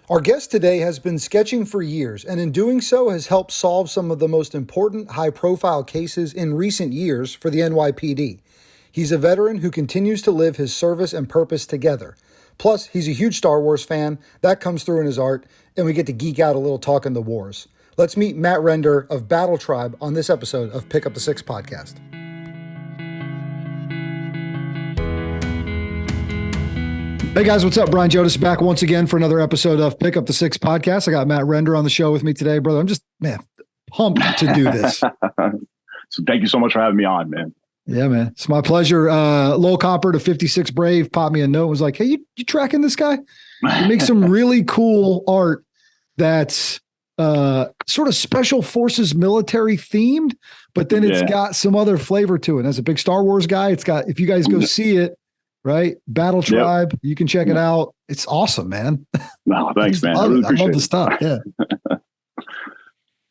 Our guest today has been sketching for years, and in doing so has helped solve some of the most important high-profile cases in recent years for the NYPD. He's a veteran who continues to live his service and purpose together. Plus, he's a huge Star Wars fan. That comes through in his art, and we get to geek out a little talking the wars. Let's meet Matt Rendar of Battle Tribe on this episode of Pick Up the Six podcast. Hey guys, what's up? Brian Jodas back once again for another episode of Pick Up the Six podcast. I got Matt Rendar on the show with me today, brother. I'm just, pumped to do this. So thank you so much for having me on, man. Yeah, man. It's my pleasure. Lowell Copper to 56 Brave popped me a note and was like, hey, you tracking this guy? He makes some really cool art that's sort of special forces military themed, but then it's got some other flavor to it. As a big Star Wars guy, it's got, if you guys go see it, right? Battle Tribe. You can check it out. It's awesome, man. No, thanks, man. I love the stuff. Yeah.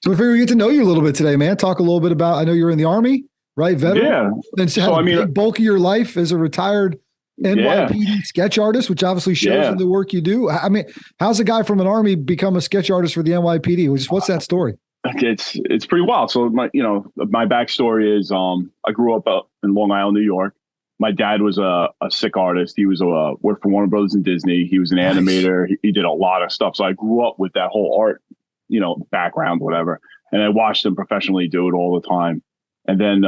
So I figure we get to know you a little bit today, man. Talk a little bit about, I know you're in the Army, right? Veteran. Yeah. And so had a big bulk of your life as a retired NYPD sketch artist, which obviously shows in the work you do. I mean, how's a guy from an Army become a sketch artist for the NYPD? What's that story? It's pretty wild. So my backstory is, I grew up in Long Island, New York. My dad was a sick artist. He was worked for Warner Brothers and Disney. He was an animator. He did a lot of stuff. So I grew up with that whole art, background, whatever. And I watched him professionally do it all the time. And then,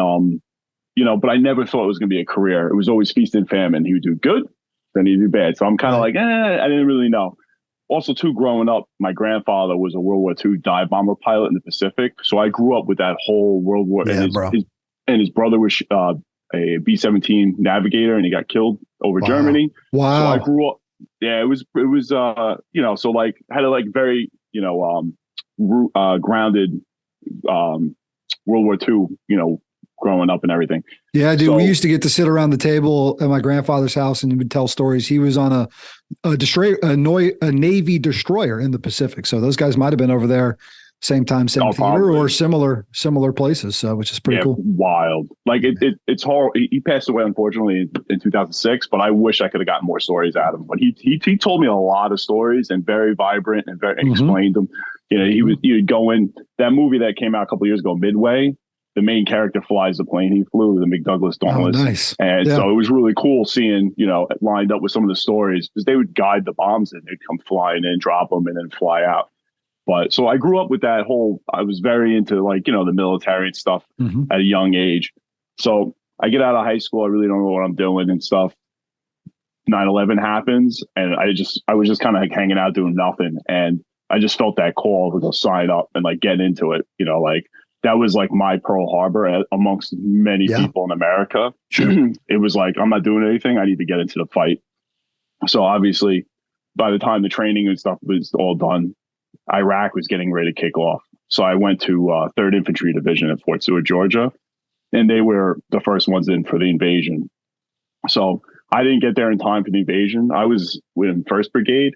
but I never thought it was going to be a career. It was always feast and famine. He would do good, then he'd do bad. So I'm kind of like, I didn't really know. Also, too, growing up, my grandfather was a World War II dive bomber pilot in the Pacific. So I grew up with that whole World War. Yeah, and his brother was a B-17 navigator, and he got killed over Germany. Wow. So I grew up. Yeah, it was so like had a like very grounded World War II, growing up and everything. Yeah, dude. So, we used to get to sit around the table at my grandfather's house, and he would tell stories. He was on a Navy destroyer in the Pacific, so those guys might have been over there. Same time, same theater, or similar places, which is pretty cool. Wild. Like it's horrible. He passed away, unfortunately, in 2006. But I wish I could have gotten more stories out of him. But he told me a lot of stories, and very vibrant, and very explained them. He would go in that movie that came out a couple of years ago, Midway. The main character flies the plane he flew, the McDouglas Dauntless. Oh, nice. And so it was really cool seeing, lined up with some of the stories, because they would guide the bombs and they'd come flying in, drop them, and then fly out. But so I grew up with that whole, I was very into the military and stuff at a young age. So I get out of high school. I really don't know what I'm doing and stuff. 9/11 happens, and I was just kind of like hanging out doing nothing. And I just felt that call to go sign up and like get into it. That was like my Pearl Harbor amongst many people in America. Sure. It was like, I'm not doing anything. I need to get into the fight. So obviously by the time the training and stuff was all done, Iraq was getting ready to kick off. So I went to 3rd Infantry Division at Fort Stewart, Georgia, and they were the first ones in for the invasion. So I didn't get there in time for the invasion. I was in 1st Brigade.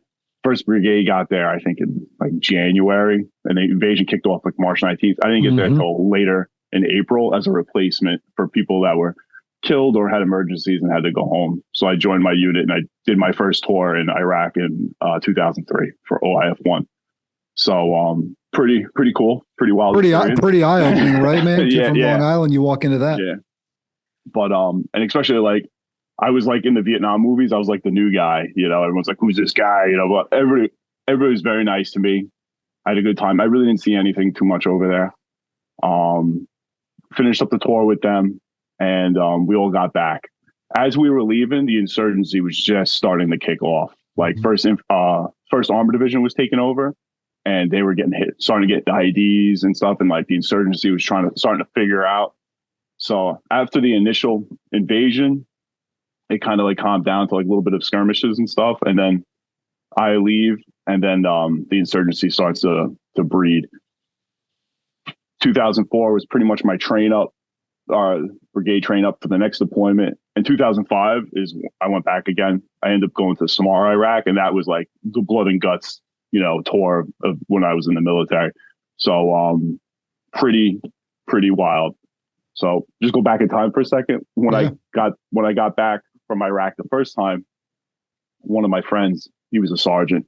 1st Brigade got there, I think, in like January, and the invasion kicked off like March 19th. I didn't get there until later in April as a replacement for people that were killed or had emergencies and had to go home. So I joined my unit, and I did my first tour in Iraq in 2003 for OIF-1. So pretty cool, pretty wild, pretty eye-opening, right, man? From Long Island, you walk into that. Yeah, but and especially like I was like in the Vietnam movies, I was like the new guy. Everyone's like, "Who's this guy?" But everybody was very nice to me. I had a good time. I really didn't see anything too much over there. Finished up the tour with them, and we all got back. As we were leaving, the insurgency was just starting to kick off. Like first Armor Division was taking over. And they were starting to get the IEDs and stuff, and like the insurgency was starting to figure out. So after the initial invasion, it kind of like calmed down to like a little bit of skirmishes and stuff, and then I leave, and then the insurgency starts to breed. 2004 was pretty much my brigade train up for the next deployment. And 2005 is I went back again. I ended up going to Samar, Iraq, and that was like the blood and guts tour of when I was in the military. So pretty wild. So just go back in time for a second. When I got back from Iraq the first time, one of my friends, he was a sergeant.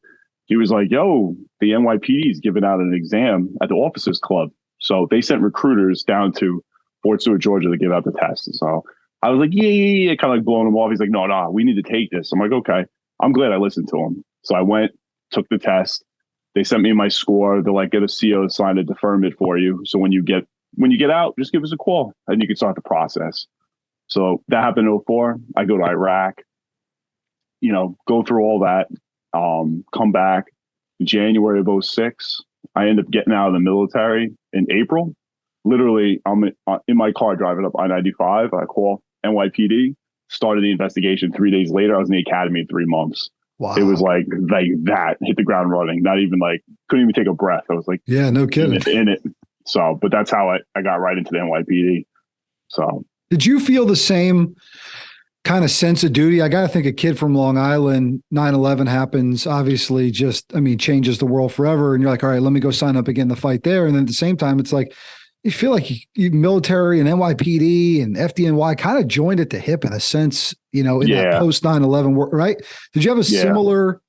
he was like, yo, the NYPD is giving out an exam at the officers club. So they sent recruiters down to Fort Stewart, Georgia to give out the test. So I was like, yeah, kind of like blowing him off. He's like, no, we need to take this. I'm like, okay. I'm glad I listened to him. So I went, took the test. They sent me my score. They're like, get a CO to sign a deferment for you. So when you get out, just give us a call and you can start the process. So that happened in 2004. I go to Iraq, go through all that, come back January of 2006. I end up getting out of the military in April. Literally, I'm in my car driving up I-95. I call NYPD, started the investigation. 3 days later, I was in the academy in 3 months. Wow. It was like that, hit the ground running, not even couldn't even take a breath. I was like, yeah, no kidding. In it. So, but that's how I got right into the NYPD. So did you feel the same kind of sense of duty? I got to think a kid from Long Island, 9/11 happens, obviously changes the world forever. And you're like, all right, let me go sign up again to fight there. And then at the same time, it's like, you feel like you military and NYPD and FDNY kind of joined at the hip in a sense, in that post 9/11 work, right? Did you have a similar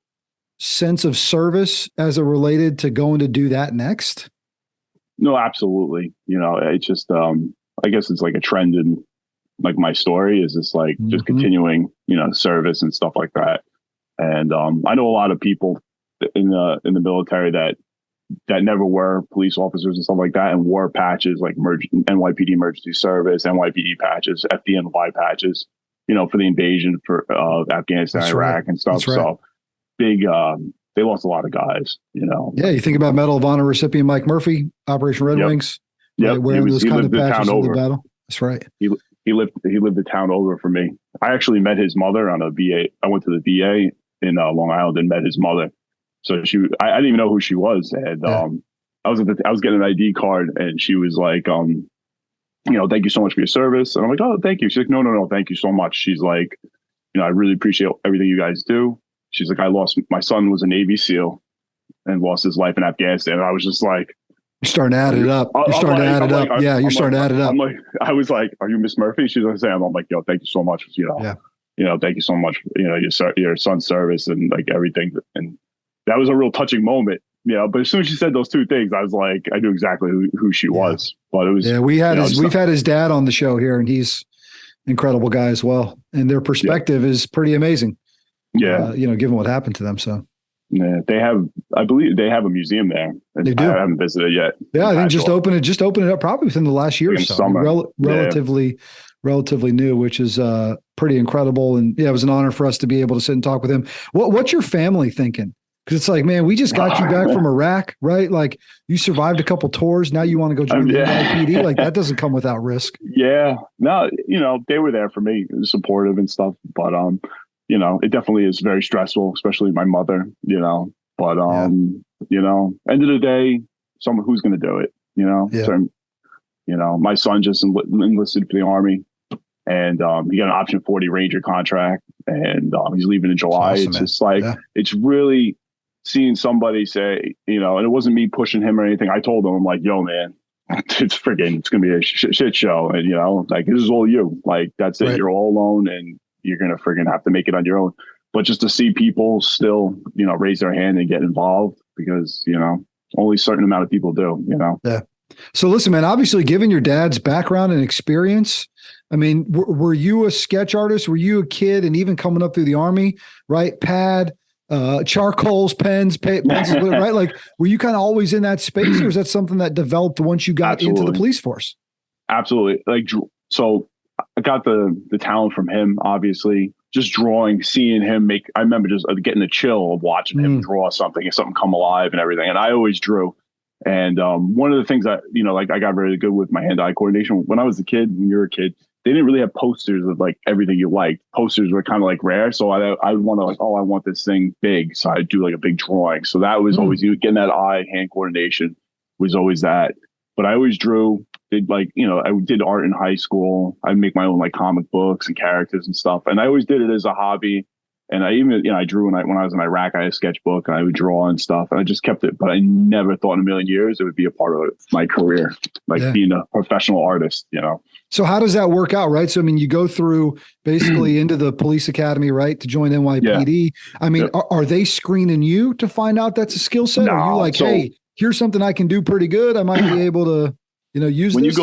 sense of service as it related to going to do that next? No, absolutely. It's just, I guess it's like a trend in like my story is just like just continuing, service and stuff like that. And I know a lot of people in the military that never were police officers and stuff like that and wore patches like NYPD emergency service, NYPD patches, FDNY patches, for the invasion of Afghanistan, That's Iraq right. and stuff. Right. So big, they lost a lot of guys, Yeah, you think about Medal of Honor recipient Mike Murphy, Operation Red Wings. Yeah, wearing those kind of patches in the battle. That's right. He lived the town over for me. I actually met his mother on a VA. I went to the VA in Long Island and met his mother. So I didn't even know who she was. And I was getting an ID card and she was like, thank you so much for your service. And I'm like, oh, thank you. She's like, no, thank you so much. She's like, I really appreciate everything you guys do. She's like, my son was a Navy SEAL and lost his life in Afghanistan. And I was just like, you're starting to add it up. You're starting to add it up. Yeah, you're starting to add it up. I was like, are you Miss Murphy? She's like, Sam. I'm like, yo, thank you so much. Thank you so much. Your son's service and like everything. And that was a real touching moment. But as soon as she said those two things, I was like, I knew exactly who she was. But it was we've had his dad on the show here, and he's an incredible guy as well. And their perspective is pretty amazing. Yeah, given what happened to them. So yeah, I believe they have a museum there. They do. I haven't visited yet. Yeah, I think just open it up probably within the last year or so. Summer. Relatively new, which is pretty incredible. And yeah, it was an honor for us to be able to sit and talk with him. What's your family thinking? Because it's like, man, we just got you back from Iraq, right? Like you survived a couple tours. Now you want to go join the NYPD. Like that doesn't come without risk. Yeah, no, they were there for me, supportive and stuff. But it definitely is very stressful, especially my mother. But end of the day, someone who's going to do it. So, my son just enlisted for the Army, and he got an option 40 Ranger contract, and he's leaving in July. Awesome, it's just like it's really seeing somebody say, and it wasn't me pushing him or anything. I told him, I'm like, yo, man, it's gonna be a shit show, and like this is all you. Like that's it. Right. You're all alone, and you're gonna friggin' have to make it on your own. But just to see people still, raise their hand and get involved because only a certain amount of people do. Yeah. So listen, man. Obviously, given your dad's background and experience, I mean, were you a sketch artist? Were you a kid, and even coming up through the Army, right? Pad, charcoals, pens, pencils, right? Like, were you kind of always in that space, or is that something that developed once you got into the police force? Absolutely. So I got the talent from him, obviously. Just drawing, seeing him I remember just getting the chill of watching him draw something and something come alive and everything. And I always drew. And one of the things that, I got really good with my hand-eye coordination. When I was a kid, when you were a kid, they didn't really have posters of like everything you liked. Posters were kind of like rare. So I would want to I want this thing big. So I'd do like a big drawing. So that was always getting that eye-hand coordination was always that. But I always drew. I did art in high school. I'd make my own like comic books and characters and stuff. And I always did it as a hobby. And I even, I drew when I was in Iraq. I had a sketchbook and I would draw and stuff. And I just kept it, but I never thought in a million years it would be a part of my career, like being a professional artist. So how does that work out, right? So I mean, you go through basically into the police academy, right, to join NYPD. Yeah. I mean, are they screening you to find out that's a skill set? No, are you like, hey, here's something I can do pretty good. I might be able to, use when this.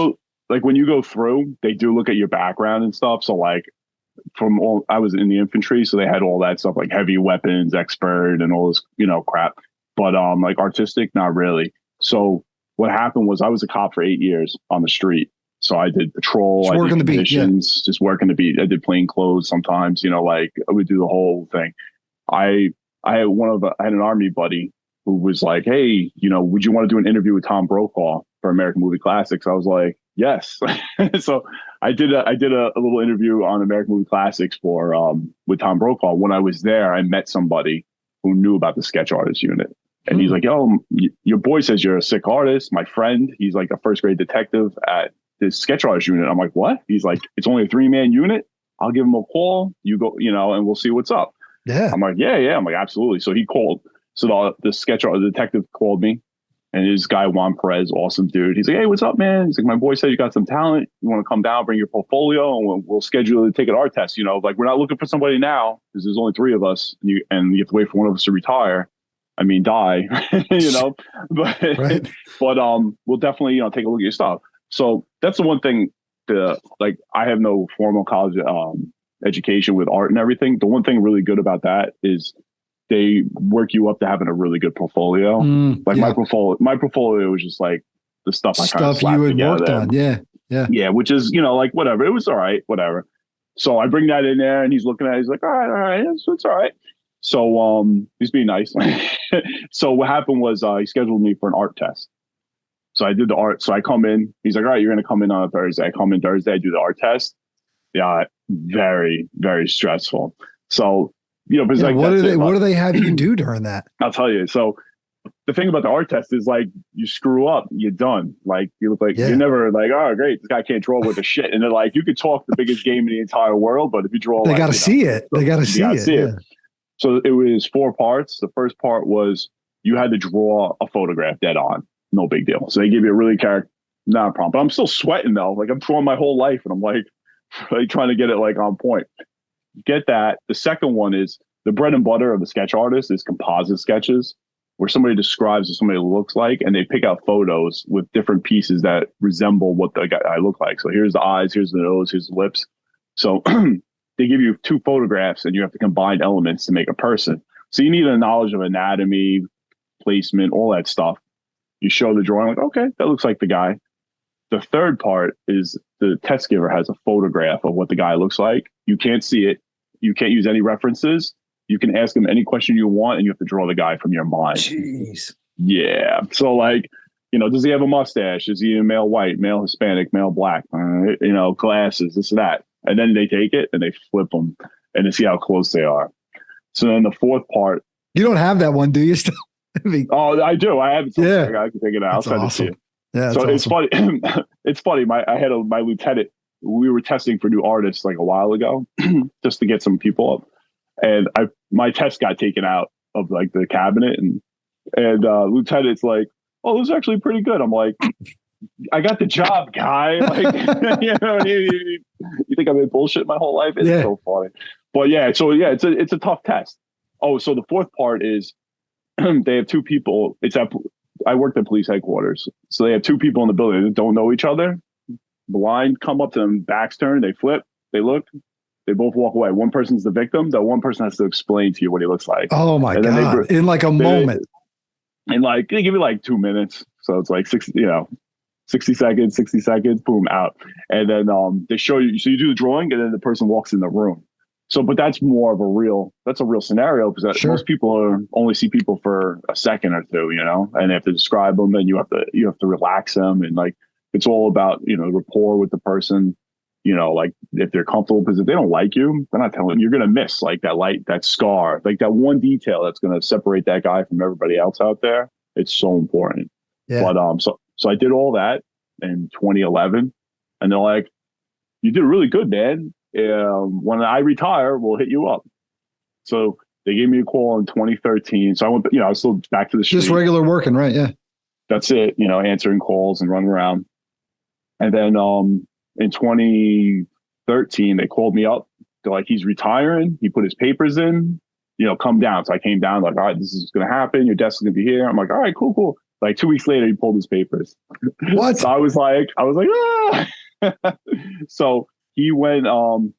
When you go through, they do look at your background and stuff. So like, I was in the infantry, so they had all that stuff like heavy weapons expert and all this, crap. But like artistic, not really. So what happened was I was a cop for 8 years on the street. So I did patrol, just working the beat, just working the beat. I did plain clothes sometimes, like I would do the whole thing. I had an army buddy who was like, hey, would you want to do an interview with Tom Brokaw for American Movie Classics? I was like, yes. So I did a little interview on American Movie Classics with Tom Brokaw. When I was there, I met somebody who knew about the sketch artist unit. And he's like, yo, your boy says you're a sick artist. My friend, he's like a first grade detective at this sketch artist unit. I'm like, what? He's like, it's only a 3-man unit. I'll give him a call. You go, and we'll see what's up. Yeah. I'm like, yeah. I'm like, absolutely. So he called. So the sketch artist detective called me. And his guy, Juan Perez, awesome dude. He's like, hey, what's up, man? He's like, my boy said you got some talent. You want to come down, bring your portfolio, and we'll schedule you to take an art test. Like, we're not looking for somebody now because there's only 3 of us, and you have to wait for one of us to retire. I mean, die, But right. But we'll definitely take a look at your stuff. So that's the one thing. I have no formal college education with art and everything. The one thing really good about that is they work you up to having a really good portfolio. My portfolio was just like the stuff I kind of slapped together. You had worked on. Yeah. Which is like whatever. It was all right, whatever. So I bring that in there, and he's looking at it. He's like, all right, it's all right. So he's being nice. So what happened was he scheduled me for an art test. So I did the art. So I come in. He's like, all right, you're going to come in on a Thursday. I come in Thursday. I do the art test. Yeah, very, very stressful. So. But what do they have you do during that? I'll tell you. So the thing about the art test is like you screw up, you're done. Like you look like you're never like, oh great, this guy can't draw with the shit. And they're like, you could talk the biggest game in the entire world, but if you draw, they got to see it. They got to see it. So it was 4 parts. The first part was you had to draw a photograph dead on. No big deal. So they give you a really not a problem. But I'm still sweating though. Like I'm drawing my whole life, and I'm like trying to get it like on point. Get that. The second one is the bread and butter of the sketch artist is composite sketches, where somebody describes what somebody looks like, and they pick out photos with different pieces that resemble what the guy look like. So here's the eyes, here's the nose, here's the lips. So they give you 2 photographs, and you have to combine elements to make a person. So you need a knowledge of anatomy, placement, all that stuff. You show the drawing, like, okay, that looks like the guy. The third part is the test giver has a photograph of what the guy looks like. You can't see it. You can't use any references. You can ask him any question you want, and you have to draw the guy from your mind. Jeez. Yeah. So like, does he have a mustache? Is he a male white, male Hispanic, male black? Glasses, this and that. And then they take it and they flip them and they see how close they are. So then the fourth part. You don't have that one, do you still? Oh, I do. I have it. Yeah. I can take it out. I'll send it to you. Yeah. So it's funny. It's funny. I had my lieutenant. We were testing for new artists like a while ago, just to get some people up. And my test got taken out of like the cabinet, and lieutenant's like, "Oh, this is actually pretty good." I'm like, "I got the job, guy." Like, you think I've been bullshit my whole life? It's so funny. But it's a tough test. Oh, so the fourth part is they have 2 people. I worked at police headquarters, so they have 2 people in the building that don't know each other. Blind, come up to them, backs turned, they flip, they look. They both walk away. One person's the victim. The one person has to explain to you what he looks like. Oh my God. In like a moment. And like, they give you like 2 minutes. So it's like 60 seconds, boom, out. And then they show you. So you do the drawing, and then the person walks in the room. So, but that's more of a real scenario, because most people only see people for a second or 2, and they have to describe them, and you have to relax them. And like, it's all about, rapport with the person. Like if they're comfortable, because if they don't like you, they're not telling you, you're going to miss like that scar, like that one detail that's going to separate that guy from everybody else out there. It's so important. Yeah. But, so I did all that in 2011, and they're like, you did really good, man. When I retire, we'll hit you up. So they gave me a call in 2013. So I went, I was still back to the street. Just regular working, right? Yeah. That's it, answering calls and running around. And then in 2013, they called me up. They're like, he's retiring. He put his papers in, come down. So I came down like, all right, this is going to happen. Your desk is going to be here. I'm like, all right, cool. Like 2 weeks later, he pulled his papers. What? So I was like, ah. So he went,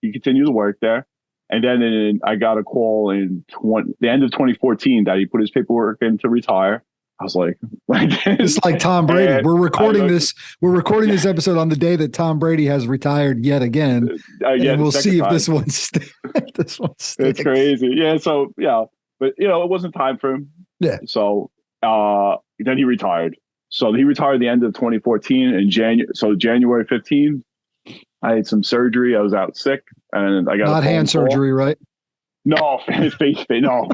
he continued to work there. And then I got a call in the end of 2014 that he put his paperwork in to retire. I was like it's like Tom Brady. We're recording this. We're recording this episode on the day that Tom Brady has retired yet again. And we'll see if this one sticks. It's crazy. Yeah. So but it wasn't time for him. Yeah. So then he retired. So he retired the end of 2014 in January 15. I had some surgery. I was out sick, and I got not hand surgery, right? No, face. No.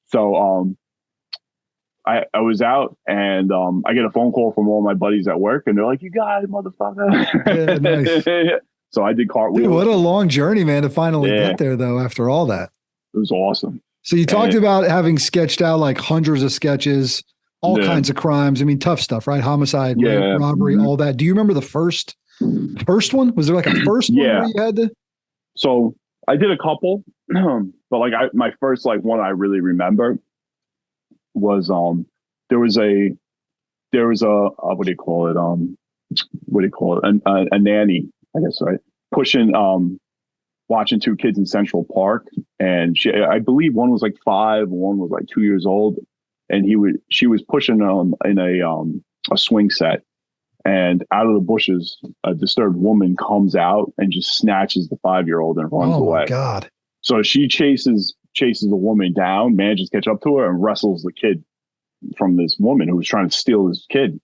So I was out, and I get a phone call from all my buddies at work, and they're like, "You got it, motherfucker!" Yeah, nice. So I did cartwheels. Dude, what a long journey, man, to finally get there, though. After all that, it was awesome. So you talked about having sketched out like hundreds of sketches, all kinds of crimes. I mean, tough stuff, right? Homicide, rape, robbery, all that. Do you remember the first one? Was there like a first one where you had to? So I did a couple, but like my first one I really remember was there was a what do you call it a nanny, I guess, right, pushing watching two kids in Central Park, and I believe one was like 5, one was like 2 years old, and she was pushing in a swing set, and out of the bushes a disturbed woman comes out and just snatches the 5-year-old and runs away. Oh my God. So she chases the woman down, manages to catch up to her, and wrestles the kid from this woman who was trying to steal this kid.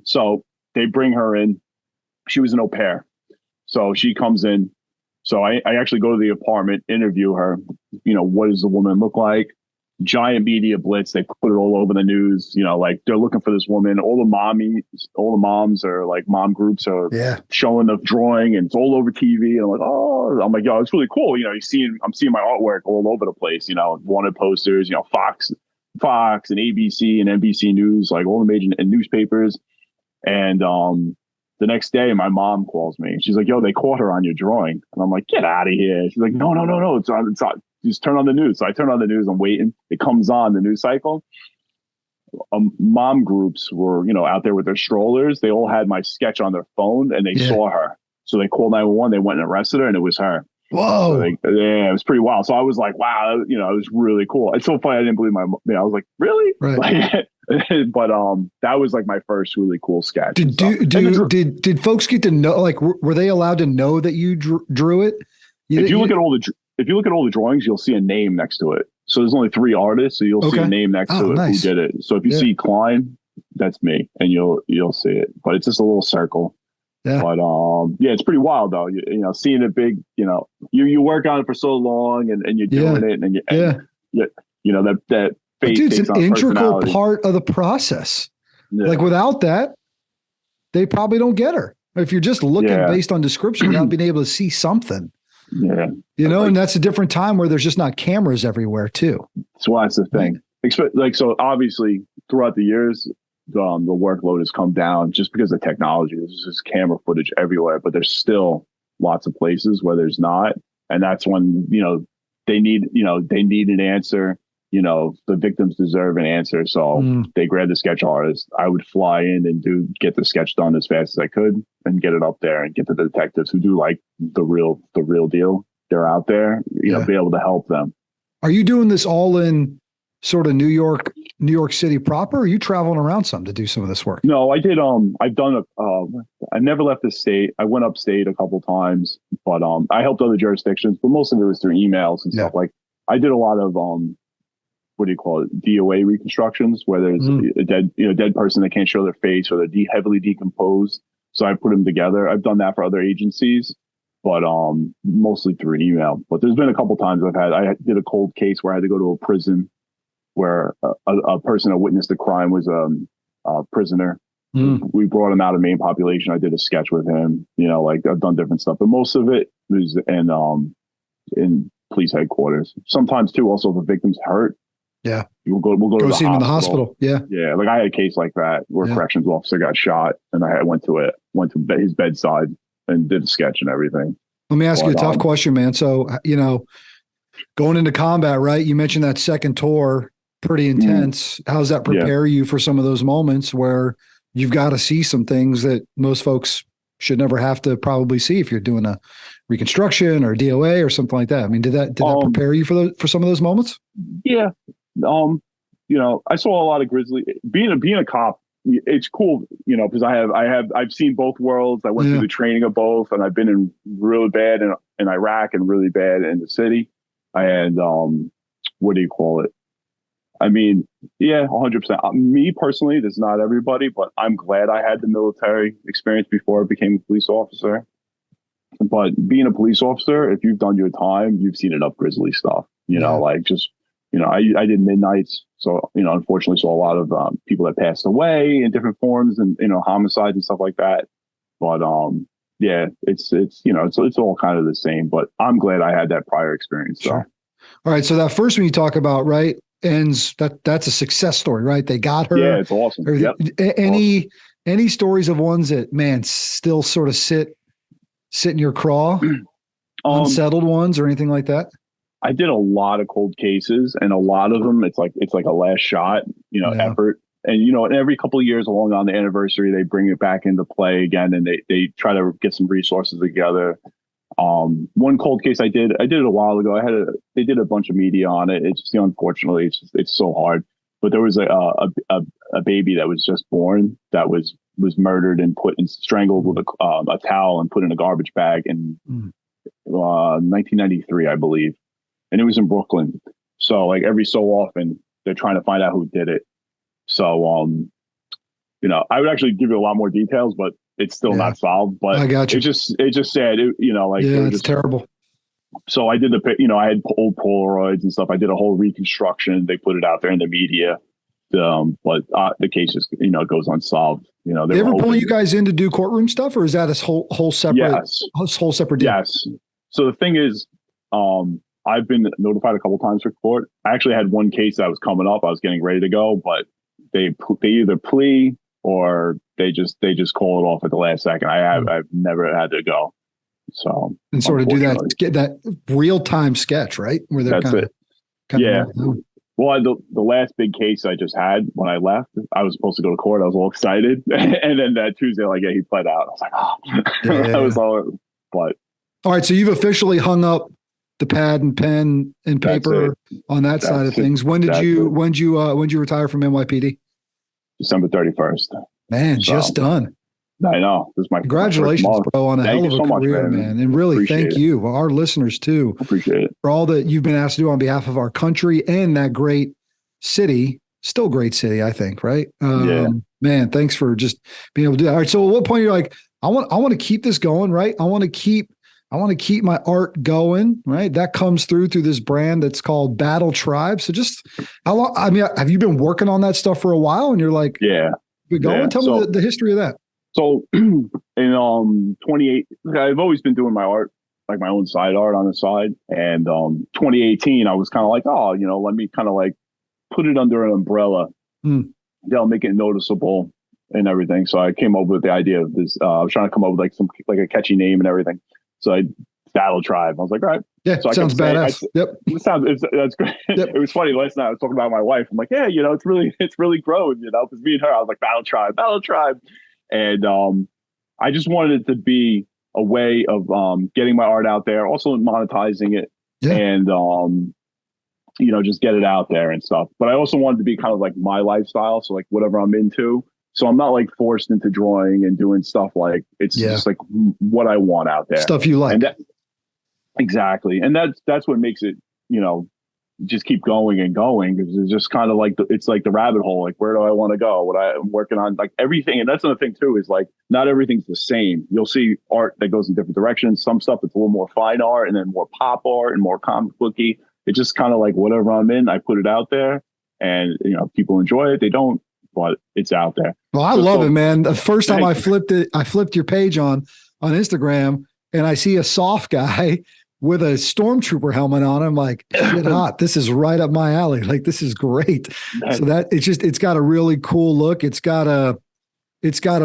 So they bring her in. She was an au pair. So she comes in. So I actually go to the apartment, interview her. What does the woman look like? Giant media blitz. They put it all over the news. Like they're looking for this woman. All the moms are like, mom groups are showing the drawing, and it's all over TV. And I'm like, yo, it's really cool. I'm seeing my artwork all over the place. Wanted posters. Fox and ABC and NBC News, like all the major newspapers. And the next day, my mom calls me. She's like, yo, they caught her on your drawing. And I'm like, get out of here. She's like, no. It's on. Just turn on the news. So I turn on the news. I'm waiting. It comes on the news cycle. Mom groups were, out there with their strollers. They all had my sketch on their phone, and they saw her. So they called 911. They went and arrested her, and it was her. Whoa. So it was pretty wild. So I was like, wow, it was really cool. It's so funny. I didn't believe I was like, really? Right. But that was like my first really cool sketch. Did folks get to know, like, were they allowed to know that you drew it? If you look at all the drawings, you'll see a name next to it. So there's only 3 artists, so you'll see a name next to it who did it. So if you see Klein, that's me, and you'll see it. But it's just a little circle. Yeah. But it's pretty wild though. Seeing it big. You work on it for so long, and you're doing it, and that face. Dude, it's an integral part of the process. Yeah. Like without that, they probably don't get her. If you're just looking based on description, not being able to see something. Yeah. And that's a different time where there's just not cameras everywhere too. So that's the thing. So obviously throughout the years, the workload has come down just because of technology. There's just camera footage everywhere, but there's still lots of places where there's not. And that's when, they need an answer. The victims deserve an answer. So they grabbed the sketch artist. I would fly in and get the sketch done as fast as I could and get it up there and get the detectives who do like the real deal. They're out there, be able to help them. Are you doing this all in sort of New York City proper? Or are you traveling around some to do some of this work? No, I did. I've done I never left the state. I went upstate a couple times, but I helped other jurisdictions, but most of it was through emails and stuff. Like I did a lot of what do you call it? DOA reconstructions, where there's a dead person that can't show their face, or they're heavily decomposed. So I put them together. I've done that for other agencies, but mostly through email. But there's been a couple times I did a cold case where I had to go to a prison where a person that witnessed the crime was a prisoner. We brought him out of main population. I did a sketch with him. Like I've done different stuff, but most of it was in police headquarters. Sometimes too, also if the victim's hurt, Yeah. we'll go to the see him in the hospital. hospital. Yeah. Yeah. Like I had a case like that where a corrections officer got shot and I went to his bedside and did a sketch and everything. Let me ask you a tough question, man. So, going into combat, right? You mentioned that second tour, pretty intense. How does that prepare you for some of those moments where you've got to see some things that most folks should never have to probably see if you're doing a reconstruction or DOA or something like that? I mean, did that prepare you for some of those moments? Yeah. I saw a lot of grizzly. Being a cop, it's cool, because I've seen both worlds. I went through the training of both, and I've been in really bad in Iraq and really bad in the city. And what do you call it? I mean, yeah, 100%. Me personally, this is not everybody, but I'm glad I had the military experience before I became a police officer. But being a police officer, if you've done your time, you've seen enough grisly stuff. I did midnights, so unfortunately saw a lot of people that passed away in different forms and homicides and stuff like that. But it's all kind of the same. But I'm glad I had that prior experience. So. Sure. All right, so that first one you talk about, right, ends that's a success story, right? They got her. Yeah, it's awesome. Yep. Any stories of ones that, man, still sort of sit in your craw, unsettled ones or anything like that? I did a lot of cold cases, and a lot of them, it's like a last shot, effort. And, every couple of years along on the anniversary, they bring it back into play again, and they try to get some resources together. One cold case I did it a while ago. They did a bunch of media on it. It's just, unfortunately, it's so hard. But there was a baby that was just born that was murdered and strangled with a towel and put in a garbage bag in 1993, I believe. And it was in Brooklyn. So like every so often they're trying to find out who did it. So, I would actually give you a lot more details, but it's still not solved. But I got you. It just said, it's terrible. So I did I had old Polaroids and stuff. I did a whole reconstruction. They put it out there in the media. But the case just, goes unsolved. They ever pull you guys in to do courtroom stuff, or is that a whole separate, whole separate deal? Yes. So the thing is, I've been notified a couple times for court. I actually had one case that was coming up. I was getting ready to go, but they either plea or they just call it off at the last second. I've never had to go. So and sort of do that, get that real time sketch, right? Where they're kind of Well, the last big case I just had when I left, I was supposed to go to court. I was all excited, and then that Tuesday, he pled out. I was like, oh, that was all. But all right, so you've officially hung up the pad and pen and paper on that side of things. When did you retire from NYPD? December 31st. Man, just done. I know. This is my congratulations, bro, on a hell of a career, man. And really, thank you, our listeners too. Appreciate it for all that you've been asked to do on behalf of our country and that great city. Still great city, I think. Right? Man, thanks for just being able to do that. All right. So, at what point you're like, I want to keep this going, right? I want to keep my art going, right? That comes through this brand that's called Battle Tribe. So, just how long? I mean, have you been working on that stuff for a while? And you're like, good going. Yeah. Tell me the history of that. So in 28, I've always been doing my art, like my own side art on the side. And 2018, I was kind of like, let me kind of like put it under an umbrella. They'll make it noticeable and everything. So I came up with the idea of this. I was trying to come up with like a catchy name and everything. So Battle Tribe. I was like, all right. Yeah, so sounds badass. That's great. Yep. It was funny. Last night I was talking about my wife. I'm like, yeah, it's really grown. Because me and her, I was like, Battle Tribe. And I just wanted it to be a way of getting my art out there, also monetizing it, and just get it out there and stuff. But I also wanted to be kind of like my lifestyle, so like whatever I'm into. So I'm not like forced into drawing and doing stuff like it's just like what I want out there, stuff you like. Exactly, and that's what makes it just keep going and going, because it's just kind of like it's like the rabbit hole. Like, where do I want to go? What I'm working on, like everything. And that's another thing too, is like not everything's the same. You'll see art that goes in different directions. Some stuff it's a little more fine art, and then more pop art and more comic booky. It's just kind of like whatever I'm in, I put it out there, and people enjoy it. They don't, but it's out there. Well, I love it, man. The first time I flipped your page on Instagram, and I see a soft guy with a stormtrooper helmet on. I'm like, shit hot. This is right up my alley. Like, this is great. So that it's got a really cool look. It's got a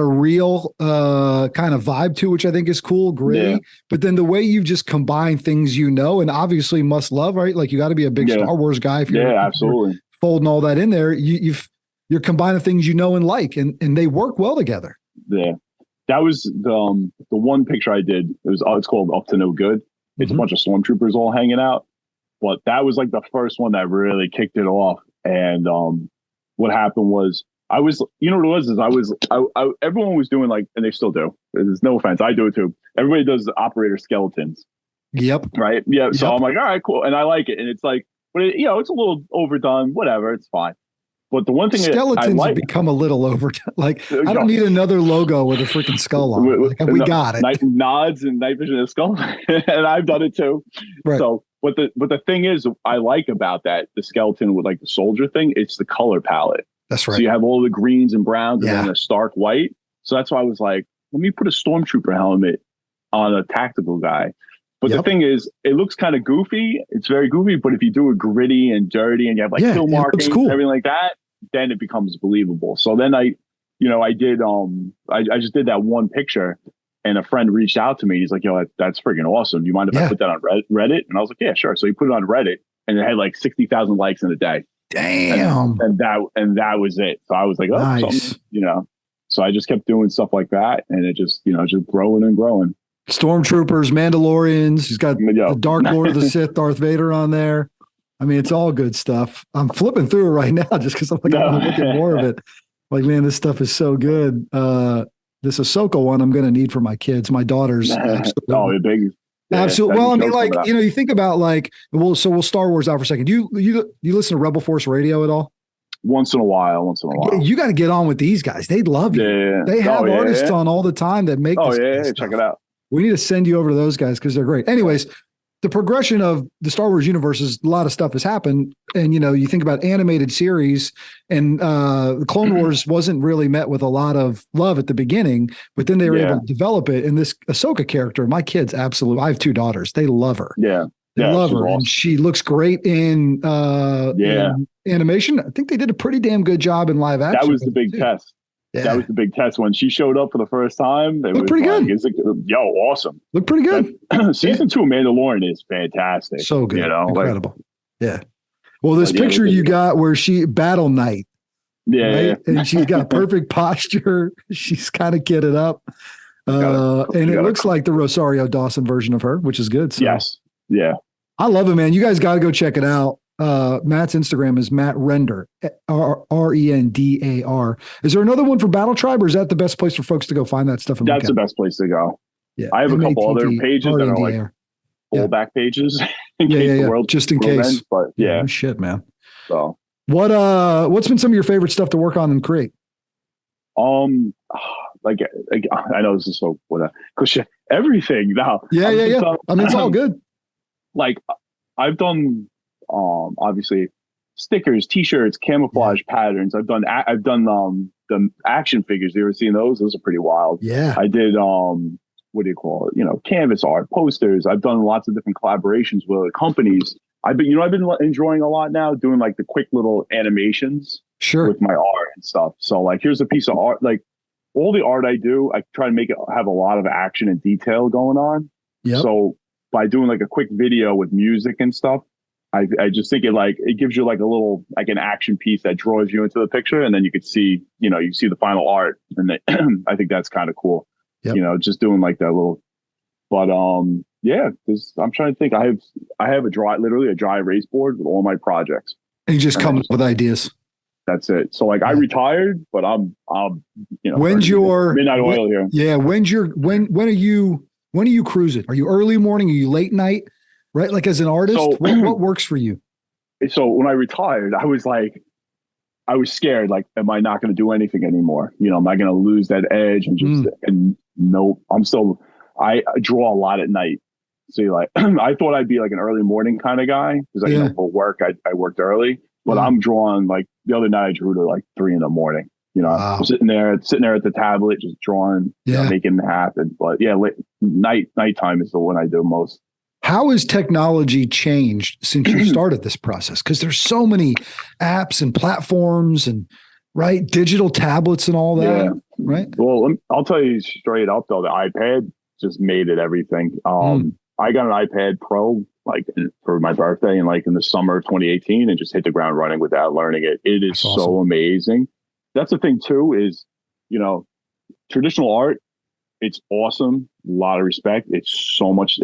real kind of vibe to it, which I think is cool, gritty. Yeah. But then the way you've just combined things, and obviously must love, right? Like, you got to be a big Star Wars guy if you're, absolutely. If you're folding all that in there. You're combining things and like, and they work well together. Yeah. That was the one picture I did. It's called Up to No Good. It's a bunch of stormtroopers all hanging out. But that was like the first one that really kicked it off. And what happened was, everyone was doing like, and they still do. There's no offense. I do it too. Everybody does operator skeletons. Yep. Right. Yeah. Yep. So I'm like, all right, cool. And I like it. And it's like, but it's a little overdone, whatever. It's fine. But the one thing skeletons have become a little overdone. Like, I don't need another logo with a freaking skull on it. Like, we got it. Nods and night vision and skull. And I've done it too. Right. So, but the thing is, I like about that, the skeleton with like the soldier thing, it's the color palette. That's right. So you have all the greens and browns and then a stark white. So that's why I was like, let me put a stormtrooper helmet on a tactical guy. But the thing is, it looks kind of goofy. It's very goofy. But if you do it gritty and dirty and you have like kill markings and everything like that, then it becomes believable. So then I just did that one picture, and a friend reached out to me. He's like, yo, that's freaking awesome. Do you mind if I put that on Reddit? And I was like, yeah, sure. So he put it on Reddit, and it had like 60,000 likes in a day. Damn. And that was it. So I was like, oh, nice. So I just kept doing stuff like that, and it just, just growing and growing. Stormtroopers, Mandalorians. He's got the Dark Lord of the Sith, Darth Vader on there. I mean, it's all good stuff. I'm flipping through it right now just because I'm like, I want to look at more of it. Like, man, this stuff is so good. This Ahsoka one I'm going to need for my kids. My daughters. Absolutely. Big. Yeah, absolutely. Well, I mean, like, you think about like, we'll Star Wars out for a second. Do you listen to Rebel Force Radio at all? Once in a while. You got to get on with these guys. They'd love you. Yeah. They have artists on all the time that make this stuff. Check it out. We need to send you over to those guys because they're great. Anyways, the progression of the Star Wars universe is a lot of stuff has happened. And, you think about animated series, and the Clone Wars wasn't really met with a lot of love at the beginning, but then they were able to develop it. And this Ahsoka character, my kids, absolutely. I have 2 daughters. They love her. Yeah. They love her. Awesome. And she looks great in animation. I think they did a pretty damn good job in live action. That was the big test. Yeah. That was the big test when she showed up for the first time. It looked pretty good. Awesome. Looked pretty good. Season 2 of Mandalorian is fantastic. So good. Incredible. Well, this picture you got where she battle night. Yeah. And she's got perfect posture. She's kind of kitted up. And it looks like the Rosario Dawson version of her, which is good. So. Yes. Yeah. I love it, man. You guys got to go check it out. Matt's Instagram is Matt Rendar, Rendar. Is there another one for Battle Tribe, or is that the best place for folks to go find that stuff? That's the best place to go. Yeah. I have a couple other pages that are like fallback pages in case the world just in case. Ends, but no shit, man. So what's been some of your favorite stuff to work on and create? Like I know this is so everything now. Yeah. I mean, it's all good. Like I've done obviously stickers, t-shirts, camouflage patterns. I've done the action figures. You ever seen those? Those are pretty wild. Yeah. I did what do you call it? Canvas art, posters. I've done lots of different collaborations with companies. I've been enjoying a lot now doing like the quick little animations with my art and stuff. So like here's a piece of art. Like all the art I do, I try to make it have a lot of action and detail going on. Yep. So by doing like a quick video with music and stuff, I just think it gives you like a little, like an action piece that draws you into the picture, and then you could see, you see the final art, and I think that's kind of cool. Yep. Just doing like that little, but I'm trying to think. I have literally a dry erase board with all my projects. And you just come up with ideas. That's it. So like I retired, but I'm when's your midnight oil here? Yeah. When are you cruising? Are you early morning? Are you late night? Right. Like as an artist, what works for you? So when I retired, I was scared. Like, am I not going to do anything anymore? Am I going to lose that edge? And nope, I draw a lot at night. So I thought I'd be like an early morning kind of guy because for work, I worked early, but I'm drawing like the other night I drew to like 3 a.m. Wow. I'm sitting there at the tablet, just drawing, making it happen. But nighttime is the one I do most. How has technology changed since you started this process? Because there's so many apps and platforms and right digital tablets and all that. Yeah. Right. Well, I'll tell you straight up though, the iPad just made it everything. I got an iPad Pro like for my birthday and like in the summer of 2018 and just hit the ground running without learning it. It is That's so awesome. amazing. That's the thing too, is, you know, traditional art, it's awesome. A lot of respect. It's so much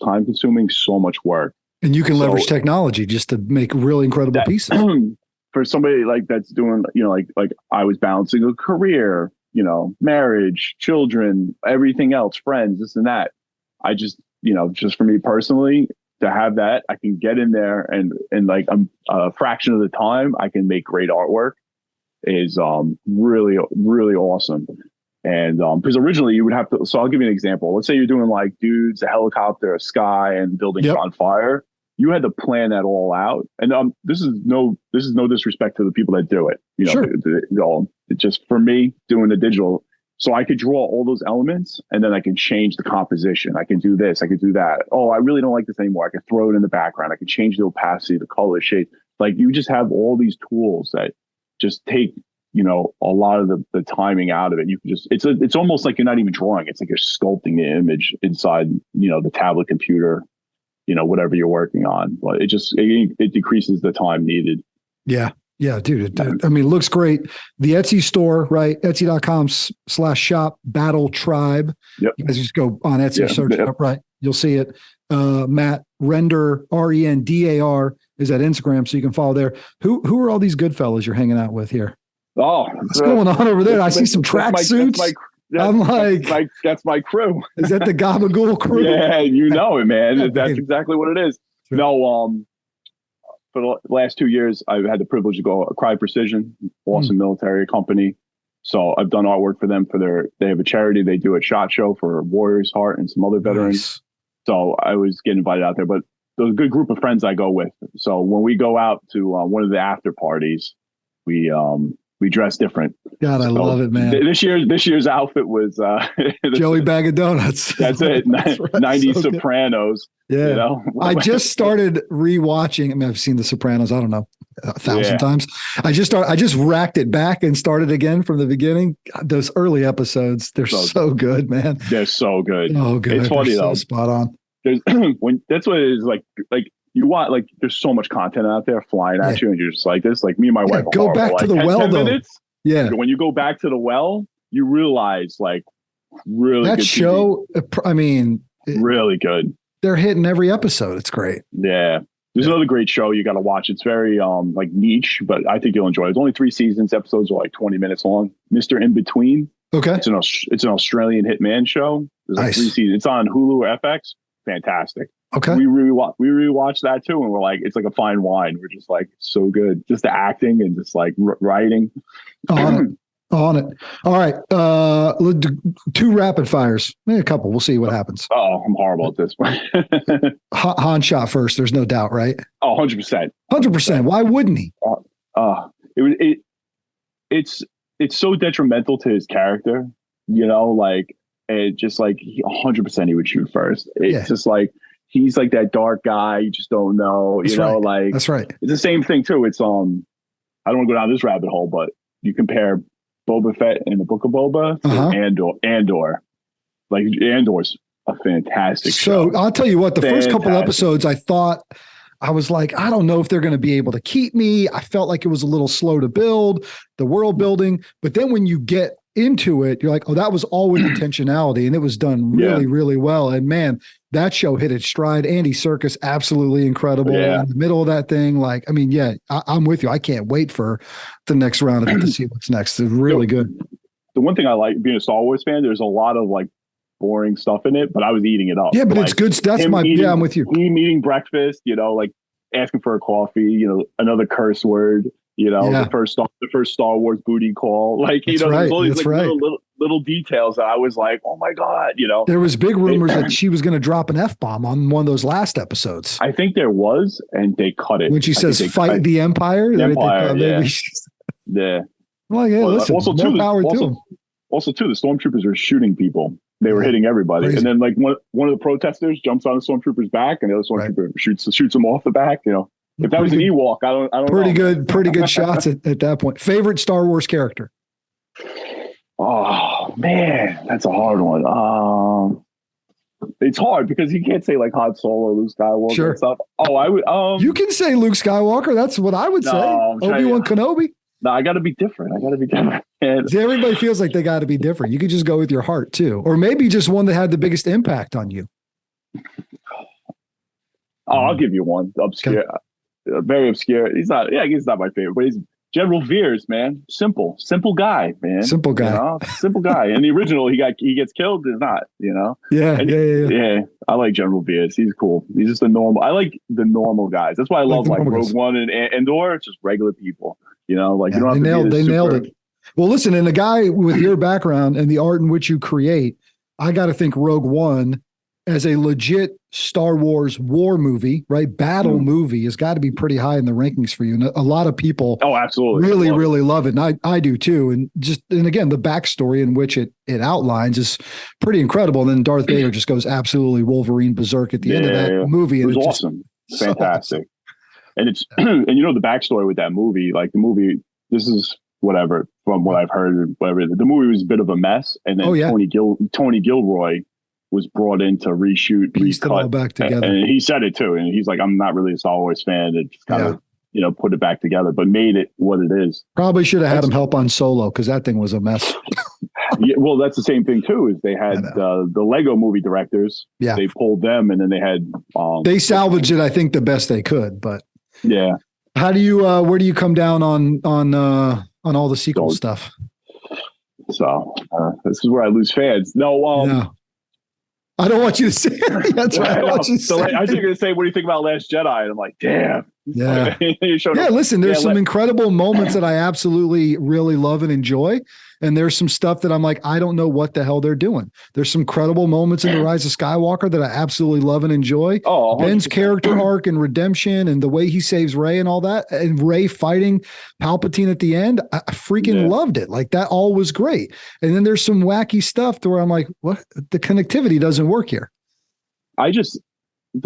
time consuming, so much work. And you can leverage technology just to make really incredible pieces. For somebody like that's doing, you know, like I was balancing a career, you know, marriage, children, everything else, friends, this and that. I just, you know, just for me personally, to have that, I can get in there and like a fraction of the time, I can make great artwork is really, really awesome. And because originally you would have to, so I'll give you an example. Let's say you're doing like dudes, a helicopter, a sky, and buildings on fire. You had to plan that all out. And this is no disrespect to the people that do it. You know, it's just for me doing the digital. So I could draw all those elements and then I can change the composition. I can do this, I could do that. Oh, I really don't like this anymore. I could throw it in the background. I could change the opacity, the color, shape. Like you just have all these tools that just take, you know, a lot of the timing out of it. You can just, it's almost like you're not even drawing. It's like you're sculpting the image inside, you know, the tablet computer, you know, whatever you're working on, but it decreases the time needed. Yeah. Yeah, dude. I mean, it looks great. The Etsy store, right? Etsy.com/shop Battle Tribe. Yep. You guys just go on Etsy, search it up, right? You'll see it. Matt Rendar, Rendar is at Instagram, so you can follow there. Who are all these good fellas you're hanging out with here? Oh, what's going on over there? I see some track suits. I'm like, that's my crew. Is that the Gabagool crew? Yeah, you know it, man. That's exactly what it is. Sure. No, for the last 2 years, I've had the privilege to go Cry Precision, awesome military company. So I've done artwork for them they have a charity. They do a SHOT Show for Warriors Heart and some other veterans. Nice. So I was getting invited out there, but there's a good group of friends I go with. So when we go out to one of the after parties, we dress different. God, I love it, man. This year's outfit was Joey Bag of Donuts. That's it. That's right. 90s so Sopranos. Yeah. You know? I just started rewatching. I mean, I've seen The Sopranos, I don't know, 1,000 times. I just racked it back and started again from the beginning. God, those early episodes, they're so good, man. They're so good. Oh, good. It's funny though. Spot on. There's that's what it is like you want, like, there's so much content out there flying at you, and you're just like this. Like me and my wife go back to the well, 10 though. Minutes, when you go back to the well, you realize, like, really that good show. TV. I mean, really good. They're hitting every episode. It's great. Yeah, there's another great show you got to watch. It's very like niche, but I think you'll enjoy it. It's only 3 seasons. Episodes are like 20 minutes long. Mr. In Between. Okay, it's an Australian hitman show. There's like 3 seasons. It's on Hulu or FX. Fantastic. Okay. We rewatched that too, and we're like, it's like a fine wine. We're just like, so good. Just the acting and just like writing. On it. All right. 2 rapid fires. Maybe a couple. We'll see what happens. Oh, I'm horrible at this one. Han shot first. There's no doubt, right? Oh, 100%. 100%. Why wouldn't he? It's so detrimental to his character, you know, like, it just like 100% he would shoot first. It's just like, he's like that dark guy. You just don't know, you know, like, that's right. It's the same thing too. It's, I don't want to go down this rabbit hole, but you compare Boba Fett in the Book of Boba to Andor. Like, Andor's a fantastic show. So I'll tell you what, the first couple episodes, I was like, I don't know if they're going to be able to keep me. I felt like it was a little slow to build the world building. But then when you get into it, you're like, oh, that was all with intentionality, and it was done really, really well. And man, that show hit its stride. Andy Serkis, absolutely incredible in the middle of that thing. Like, I mean, I'm with you. I can't wait for the next round of it to see what's next. It's really good. The one thing I like being a Star Wars fan, there's a lot of like boring stuff in it, but I was eating it up. Yeah, but like, it's good. That's I'm with you. Him eating breakfast, you know, like asking for a coffee, you know, another curse word. You know, the first Star Wars booty call, like, you know, there's all these like little details that I was like, oh my God, you know. There was big rumors that she was going to drop an F-bomb on one of those last episodes. I think there was, and they cut it. When she says fight the Empire. The Empire, yeah. Well, yeah, listen, more power to them. Also, too, the stormtroopers are shooting people. They were hitting everybody. Crazy. And then like one of the protesters jumps on the stormtrooper's back, and the other stormtrooper shoots him off the back. You know, if that was an Ewok, I don't know. Pretty good shots at that point. Favorite Star Wars character? Oh man, that's a hard one. It's hard because you can't say like Han Solo, Luke Skywalker, sure. and stuff. Oh, I would. You can say Luke Skywalker. That's what I would say. Obi-Wan Kenobi. No, I got to be different. And see, everybody feels like they got to be different. You could just go with your heart too, or maybe just one that had the biggest impact on you. Oh, I'll give you one. Obscure, very obscure. He's not my favorite, but he's General Veers, man. Simple guy, man. Simple guy. You know? Simple guy. In the original, he gets killed. Is not, you know. Yeah. I like General Veers. He's cool. He's just a normal. I like the normal guys. That's why I love like Rogue One and Endor. It's just regular people. You know, like you don't have they nailed it. Well, listen, and a guy with your background and the art in which you create, I got to think Rogue One as a legit Star Wars war movie, right? Battle movie has got to be pretty high in the rankings for you. And a lot of people absolutely really love it. And I do too. And again, the backstory in which it outlines is pretty incredible. And then Darth Vader just goes absolutely Wolverine berserk at the end of that movie. And it was awesome. Fantastic. Awesome. And it's, and you know, the backstory with that movie, like the movie, this is whatever, from what I've heard, whatever, the movie was a bit of a mess. And then Tony Gilroy was brought in to reshoot, pieced it all back together. And he said it too. And he's like, I'm not really a Star Wars fan. It just kind of, you know, put it back together, but made it what it is. Probably should have had him help on Solo because that thing was a mess. Yeah, well, that's the same thing too. Is they had the Lego movie directors. Yeah, they pulled them, and then they had they salvaged it. I think the best they could, but yeah. How do you? Where do you come down on all the sequel stuff? So this is where I lose fans. No. I don't want you to say that's right. I want you to say. I was going to say, what do you think about Last Jedi? And I'm like, damn. Yeah. Listen, there's some incredible moments that I absolutely really love and enjoy. And there's some stuff that I'm like, I don't know what the hell they're doing. There's some credible moments in The Rise of Skywalker that I absolutely love and enjoy. Oh, Ben's character arc and redemption and the way he saves Rey and all that, and Rey fighting Palpatine at the end, I freaking loved it. Like that all was great. And then there's some wacky stuff to where I'm like, what? The connectivity doesn't work here.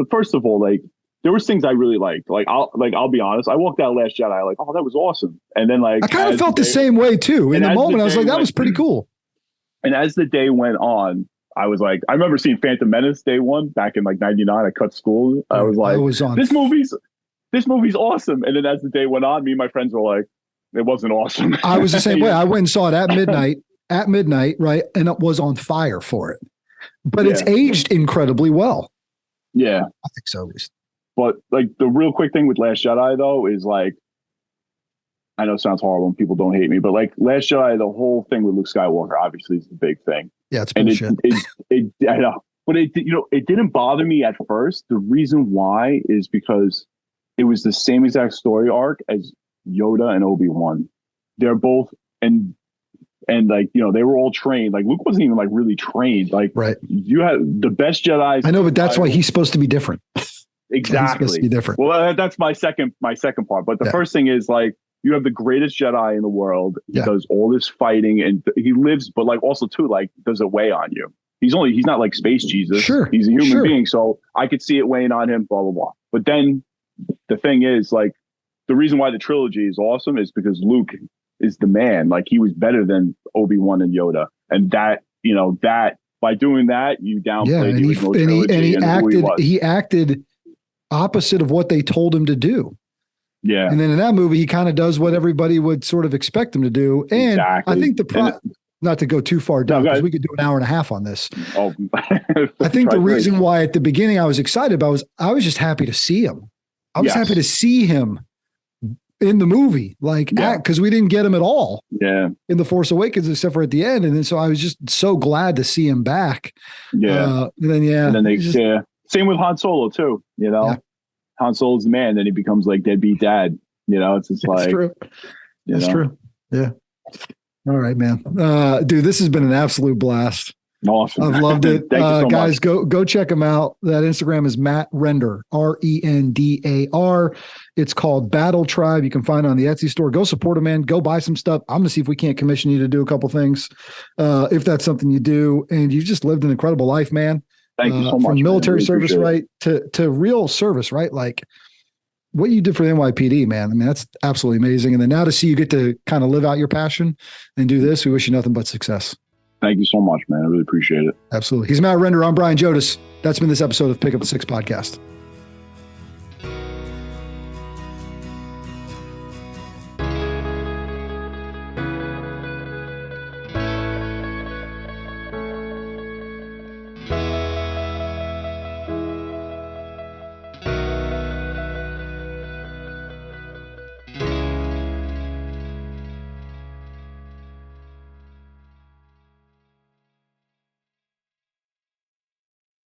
First of all, like, there was things I really liked. I'll be honest. I walked out Last Jedi, like, oh, that was awesome. And then like I kind of felt the same way too. In the moment, I was like, that was pretty cool. And as the day went on, I was like, I remember seeing Phantom Menace day one back in like '99. I cut school. I was like, this movie's awesome. And then as the day went on, me and my friends were like, it wasn't awesome. I was the same way. I went and saw it at midnight, right? And it was on fire for it. But it's aged incredibly well. Yeah. I think so, at least. But like the real quick thing with Last Jedi though is like, I know it sounds horrible and people don't hate me, but like Last Jedi, the whole thing with Luke Skywalker obviously is the big thing. Yeah, it's bullshit. I know, but it didn't bother me at first. The reason why is because it was the same exact story arc as Yoda and Obi-Wan. They're both and like, you know, they were all trained. Like Luke wasn't even like really trained. Like you had the best Jedi. I know, but that's why he's supposed to be different. Exactly. Supposed to be different. Well, that's my second part. But the first thing is like, you have the greatest Jedi in the world. He does all this fighting and he lives, but like also too, like, does it weigh on you? He's not like space Jesus. Sure. He's a human being. So I could see it weighing on him, blah, blah, blah. But then the thing is like, the reason why the trilogy is awesome is because Luke is the man. Like he was better than Obi-Wan and Yoda. And that, you know, that by doing that, you downplay the original trilogy and he acted opposite of what they told him to do. Yeah. And then in that movie, he kind of does what everybody would sort of expect him to do. And I think not to go too far down, because we could do an hour and a half on this. Oh, I think the reason why at the beginning I was excited about was I was just happy to see him. I was happy to see him in the movie, like, because we didn't get him at all in The Force Awakens, except for at the end. And then, so I was just so glad to see him back. Yeah. And then they same with Han Solo too, you know, Han Solo's the man. Then he becomes like deadbeat dad, you know, it's just like, true. That's true. Yeah. All right, man. Dude, this has been an absolute blast. Awesome. I've loved it. Thank you so Guys, much. go check him out. That Instagram is Matt Rendar, Rendar. It's called Battle Tribe. You can find it on the Etsy store. Go support him, man. Go buy some stuff. I'm going to see if we can't commission you to do a couple things, if that's something you do. And you've just lived an incredible life, man. Thank you so much. From military really service, right, to real service, right? Like what you did for the NYPD, man. I mean, that's absolutely amazing. And then now to see you get to kind of live out your passion and do this, we wish you nothing but success. Thank you so much, man. I really appreciate it. Absolutely. He's Matt Rendar. I'm Brian Jodis. That's been this episode of Pick Up the Six podcast.